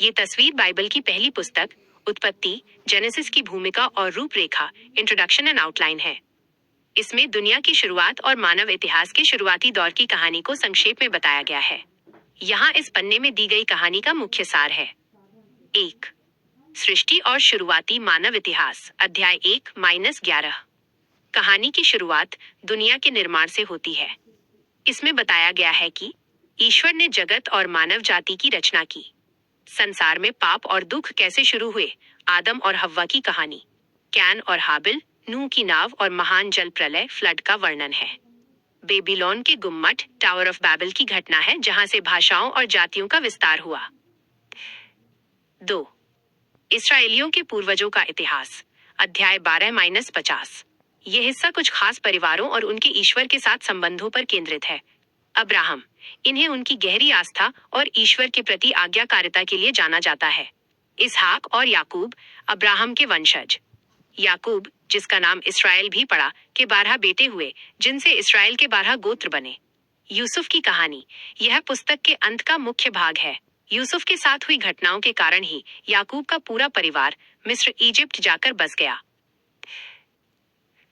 ये तस्वीर बाइबल की पहली पुस्तक उत्पत्ति जेनेसिस की भूमिका और रूपरेखा इंट्रोडक्शन एंड आउटलाइन है। इसमें दुनिया की शुरुआत और मानव इतिहास के शुरुआती दौर की कहानी को संक्षेप में बताया गया है। यहाँ इस पन्ने में दी गई कहानी का मुख्य सार है। 1. सृष्टि और शुरुआती मानव इतिहास अध्याय 1-11। कहानी की शुरुआत दुनिया के निर्माण से होती है। इसमें बताया गया है कि ईश्वर ने जगत और मानव जाति की रचना की। संसार में पाप और दुख कैसे शुरू हुए, आदम और हव्वा की कहानी, कैन और हाबिल, नूह की नाव और महान जल प्रलय फ्लड का वर्णन है। बेबीलोन के गुम्मट टावर ऑफ बैबल की घटना है जहां से भाषाओं और जातियों का विस्तार हुआ। 2. इस्राएलियों के पूर्वजों का इतिहास अध्याय 12-50। यह हिस्सा कुछ खास परिवारों और उनके ईश्वर के साथ संबंधों पर केंद्रित है। अब्राहम, इन्हें उनकी गहरी आस्था और ईश्वर के प्रति आज्ञाकारिता के लिए जाना जाता है। इसहाक और याकूब, अब्राहम के वंशज। याकूब, जिसका नाम इसराइल भी पड़ा, के 12 बेटे हुए जिनसे इसराइल के 12 गोत्र बने। यूसुफ की कहानी, यह पुस्तक के अंत का मुख्य भाग है। यूसुफ के साथ हुई घटनाओं के कारण ही याकूब का पूरा परिवार मिस्र इजिप्ट जाकर बस गया।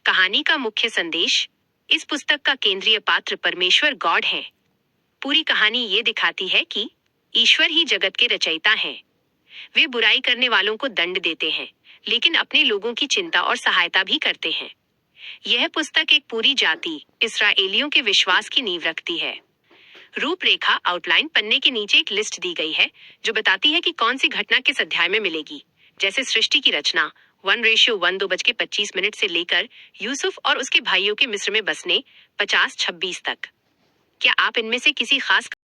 कहानी का मुख्य संदेश, इस पुस्तक का केंद्रीय पात्र परमेश्वर गॉड है। पूरी कहानी ये दिखाती है कि ईश्वर ही जगत के रचयिता हैं। वे बुराई करने वालों को दंड देते हैं, लेकिन अपने लोगों की चिंता और सहायता भी करते हैं। यह पुस्तक एक पूरी जाति इस्राएलियों के विश्वास की नींव रखती है। रूपरेखा आउटलाइन पन्ने के नीचे एक लिस्ट दी गई है जो बताती है कि कौन सी घटना किस अध्याय में मिलेगी, जैसे सृष्टि की रचना 1:1 2:25 से लेकर यूसुफ और उसके भाइयों के मिस्र में बसने 50-26 तक। क्या आप इनमें से किसी खास